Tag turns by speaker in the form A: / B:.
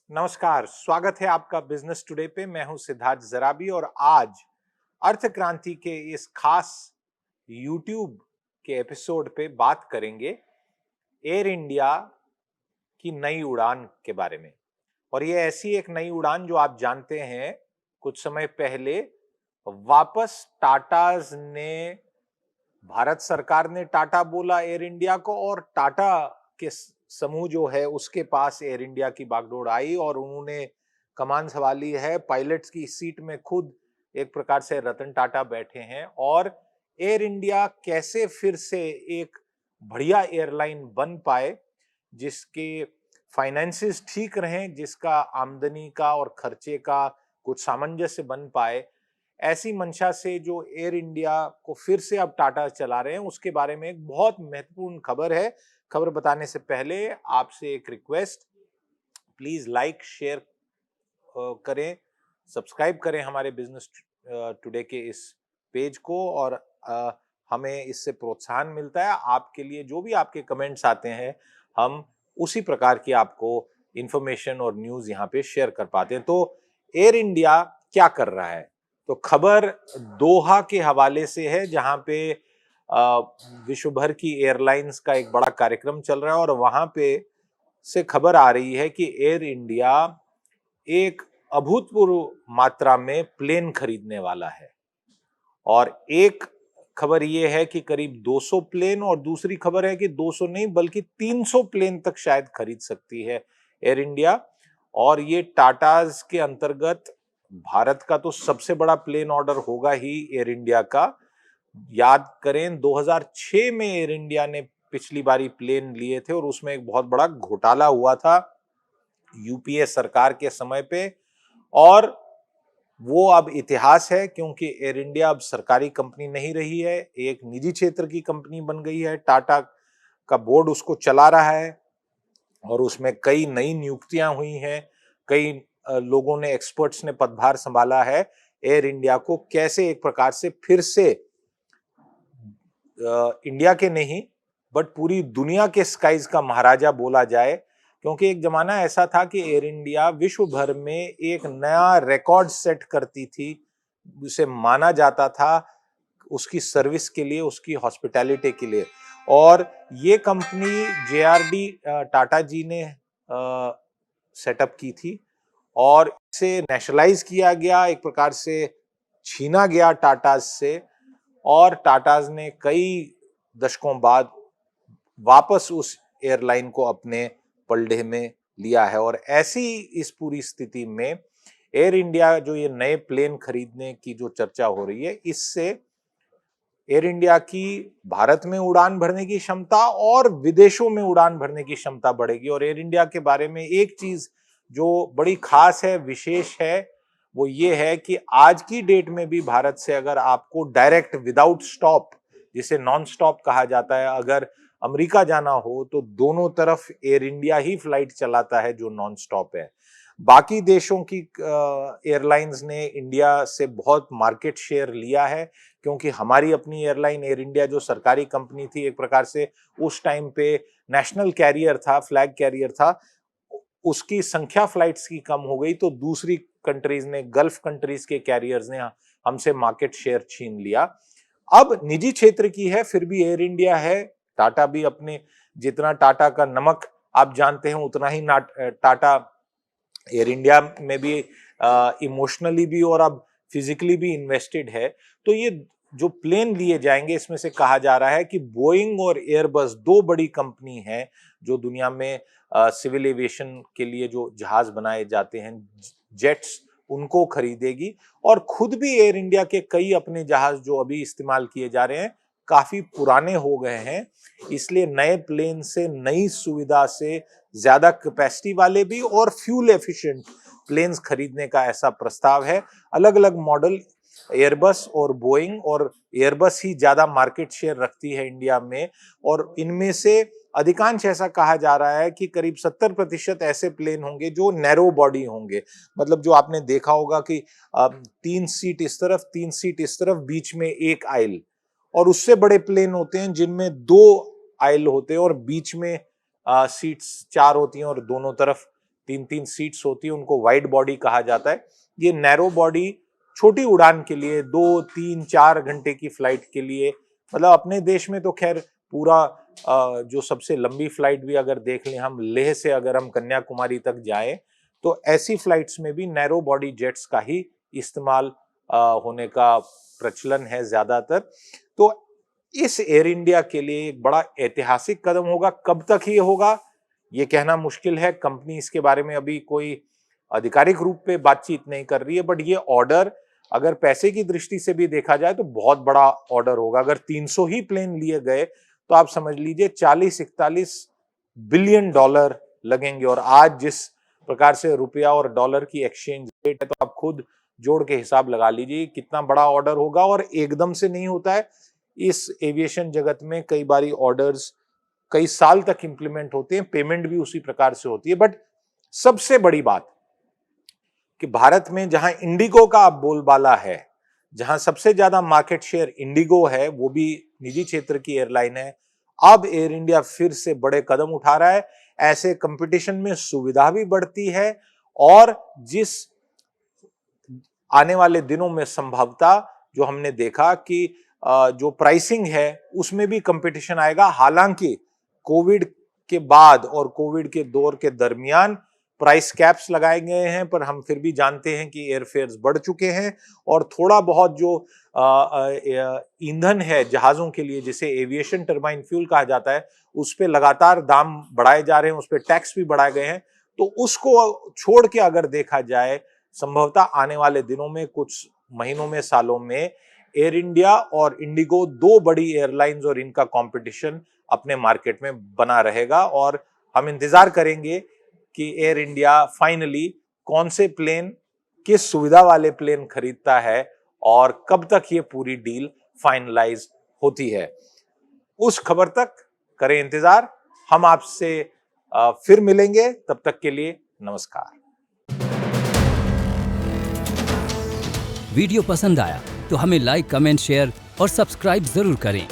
A: नमस्कार, स्वागत है आपका बिजनेस टुडे पे। मैं हूं सिद्धार्थ जराबी और आज अर्थ क्रांति के इस खास यूट्यूब के एपिसोड पे बात करेंगे एयर इंडिया की नई उड़ान के बारे में। और ये ऐसी एक नई उड़ान जो आप जानते हैं, कुछ समय पहले वापस टाटाज ने, भारत सरकार ने टाटा बोला एयर इंडिया को और टाटा के समूह जो है उसके पास एयर इंडिया की बागडोर आई और उन्होंने कमान संभाली है। पायलट्स की सीट में खुद एक प्रकार से रतन टाटा बैठे हैं और एयर इंडिया कैसे फिर से एक बढ़िया एयरलाइन बन पाए, जिसके फाइनेंसेस ठीक रहें, जिसका आमदनी का और खर्चे का कुछ सामंजस्य बन पाए, ऐसी मंशा से जो एयर इंडिया को फिर से अब टाटा चला रहे हैं, उसके बारे में एक बहुत महत्वपूर्ण खबर है। खबर बताने से पहले आपसे एक रिक्वेस्ट, प्लीज लाइक शेयर करें, सब्सक्राइब करें हमारे बिजनेस टुडे के इस पेज को और हमें इससे प्रोत्साहन मिलता है। आपके लिए जो भी आपके कमेंट्स आते हैं, हम उसी प्रकार की आपको इंफॉर्मेशन और न्यूज यहाँ पे शेयर कर पाते हैं। तो एयर इंडिया क्या कर रहा है? तो खबर दोहा के हवाले से है, जहां पे विश्व भर की एयरलाइंस का एक बड़ा कार्यक्रम चल रहा है और वहां पे से खबर आ रही है कि एयर इंडिया एक अभूतपूर्व मात्रा में प्लेन खरीदने वाला है। और एक खबर यह है कि करीब 200 प्लेन, और दूसरी खबर है कि 200 नहीं बल्कि 300 प्लेन तक शायद खरीद सकती है एयर इंडिया। और ये टाटाज के अंतर्गत भारत का तो सबसे बड़ा प्लेन ऑर्डर होगा ही एयर इंडिया का। याद करें 2006 में एयर इंडिया ने पिछली बारी प्लेन लिए थे और उसमें एक बहुत बड़ा घोटाला हुआ था यूपीए सरकार के समय पे, और वो अब इतिहास है, क्योंकि एयर इंडिया अब सरकारी कंपनी नहीं रही है, एक निजी क्षेत्र की कंपनी बन गई है। टाटा का बोर्ड उसको चला रहा है और उसमें कई नई नियुक्तियां हुई हैं, कई लोगों ने, एक्सपर्ट्स ने पदभार संभाला है। एयर इंडिया को कैसे एक प्रकार से फिर से इंडिया के नहीं बट पूरी दुनिया के स्काइज का महाराजा बोला जाए, क्योंकि एक जमाना ऐसा था कि एयर इंडिया विश्व भर में एक नया रिकॉर्ड सेट करती थी। उसे माना जाता था उसकी सर्विस के लिए, उसकी हॉस्पिटैलिटी के लिए। और ये कंपनी जेआरडी टाटा जी ने सेटअप की थी और इसे नेशनलाइज किया गया, एक प्रकार से छीना गया टाटाज से, और टाटाज ने कई दशकों बाद वापस उस एयरलाइन को अपने पलड़े में लिया है। और ऐसी इस पूरी स्थिति में एयर इंडिया जो ये नए प्लेन खरीदने की जो चर्चा हो रही है, इससे एयर इंडिया की भारत में उड़ान भरने की क्षमता और विदेशों में उड़ान भरने की क्षमता बढ़ेगी। और एयर इंडिया के बारे में एक चीज जो बड़ी खास है, विशेष है, वो ये है कि आज की डेट में भी भारत से अगर आपको डायरेक्ट विदाउट स्टॉप, जिसे नॉन स्टॉप कहा जाता है, अगर अमेरिका जाना हो तो दोनों तरफ एयर इंडिया ही फ्लाइट चलाता है जो नॉन स्टॉप है। बाकी देशों की एयरलाइंस ने इंडिया से बहुत मार्केट शेयर लिया है, क्योंकि हमारी अपनी एयरलाइन एयर इंडिया जो सरकारी कंपनी थी, एक प्रकार से उस टाइम पे नेशनल कैरियर था, फ्लैग कैरियर था, उसकी संख्या फ्लाइट्स की कम हो गई तो दूसरी कंट्रीज ने, गल्फ कंट्रीज के कैरियर्स ने हमसे मार्केट शेयर छीन लिया। अब निजी क्षेत्र की है, फिर भी एयर इंडिया है। टाटा भी अपने, जितना टाटा का नमक आप जानते हैं उतना ही टाटा एयर इंडिया में भी इमोशनली भी और अब फिजिकली भी इन्वेस्टेड है। तो ये जो प्लेन लिए जाएंगे, इसमें से कहा जा रहा है कि बोइंग और एयरबस, दो बड़ी कंपनी हैं जो दुनिया में सिविल एविएशन के लिए जो जहाज बनाए जाते हैं, जेट्स, उनको खरीदेगी। और खुद भी एयर इंडिया के कई अपने जहाज जो अभी इस्तेमाल किए जा रहे हैं काफी पुराने हो गए हैं, इसलिए नए प्लेन से, नई सुविधा से, ज्यादा कैपेसिटी वाले भी और फ्यूल एफिशिएंट प्लेन्स खरीदने का ऐसा प्रस्ताव है। अलग अलग मॉडल एयरबस और बोइंग, और एयरबस ही ज्यादा मार्केट शेयर रखती है इंडिया में, और इनमें से अधिकांश ऐसा कहा जा रहा है कि करीब 70% ऐसे प्लेन होंगे जो नैरो बॉडी होंगे। मतलब जो आपने देखा होगा कि 3 सीट इस तरफ, 3 सीट इस तरफ, बीच में एक आइल। और उससे बड़े प्लेन होते हैं जिनमें 2 आइल होते हैं और बीच में सीट्स 4 होती हैं और दोनों तरफ 3-3 सीट्स होती है, उनको वाइड बॉडी कहा जाता है। ये नैरो बॉडी छोटी उड़ान के लिए 2-3-4 घंटे की फ्लाइट के लिए, मतलब अपने देश में तो खैर पूरा जो सबसे लंबी फ्लाइट भी अगर देख लें हम, लेह से अगर हम कन्याकुमारी तक जाएं तो ऐसी फ्लाइट्स में भी नैरो बॉडी जेट्स का ही इस्तेमाल होने का प्रचलन है ज्यादातर। तो इस एयर इंडिया के लिए एक बड़ा ऐतिहासिक कदम होगा। कब तक ये होगा ये कहना मुश्किल है, कंपनी इसके बारे में अभी कोई आधिकारिक रूप पे बातचीत नहीं कर रही है, बट ये ऑर्डर अगर पैसे की दृष्टि से भी देखा जाए तो बहुत बड़ा ऑर्डर होगा। अगर 300 ही प्लेन लिए गए तो आप समझ लीजिए 40-41 बिलियन डॉलर लगेंगे, और आज जिस प्रकार से रुपया और डॉलर की एक्सचेंज रेट है तो आप खुद जोड़ के हिसाब लगा लीजिए कितना बड़ा ऑर्डर होगा। और एकदम से नहीं होता है, इस एविएशन जगत में कई बारी ऑर्डर्स कई साल तक इंप्लीमेंट होते हैं, पेमेंट भी उसी प्रकार से होती है। बट सबसे बड़ी बात कि भारत में जहां इंडिगो का अब बोलबाला है, जहां सबसे ज्यादा मार्केट शेयर इंडिगो है, वो भी निजी क्षेत्र की एयरलाइन है, अब एयर इंडिया फिर से बड़े कदम उठा रहा है। ऐसे कंपटीशन में सुविधा भी बढ़ती है और जिस आने वाले दिनों में संभवतः जो हमने देखा कि जो प्राइसिंग है उसमें भी कंपटीशन आएगा। हालांकि कोविड के बाद और कोविड के दौर के दरमियान प्राइस कैप्स लगाए गए हैं, पर हम फिर भी जानते हैं कि एयरफेयर्स बढ़ चुके हैं और थोड़ा बहुत जो ईंधन है जहाजों के लिए, जिसे एविएशन टरबाइन फ्यूल कहा जाता है, उस पे लगातार दाम बढ़ाए जा रहे हैं, उस पे टैक्स भी बढ़ाए गए हैं। तो उसको छोड़ के अगर देखा जाए, संभवतः आने वाले दिनों में, कुछ महीनों में, सालों में एयर इंडिया और इंडिगो दो बड़ी एयरलाइंस और इनका कंपटीशन अपने मार्केट में बना रहेगा। और हम इंतजार करेंगे कि एयर इंडिया फाइनली कौन से प्लेन, किस सुविधा वाले प्लेन खरीदता है और कब तक ये पूरी डील फाइनलाइज होती है। उस खबर तक करें इंतजार। हम आपसे फिर मिलेंगे, तब तक के लिए नमस्कार।
B: वीडियो पसंद आया तो हमें लाइक, कमेंट, शेयर और सब्सक्राइब जरूर करें।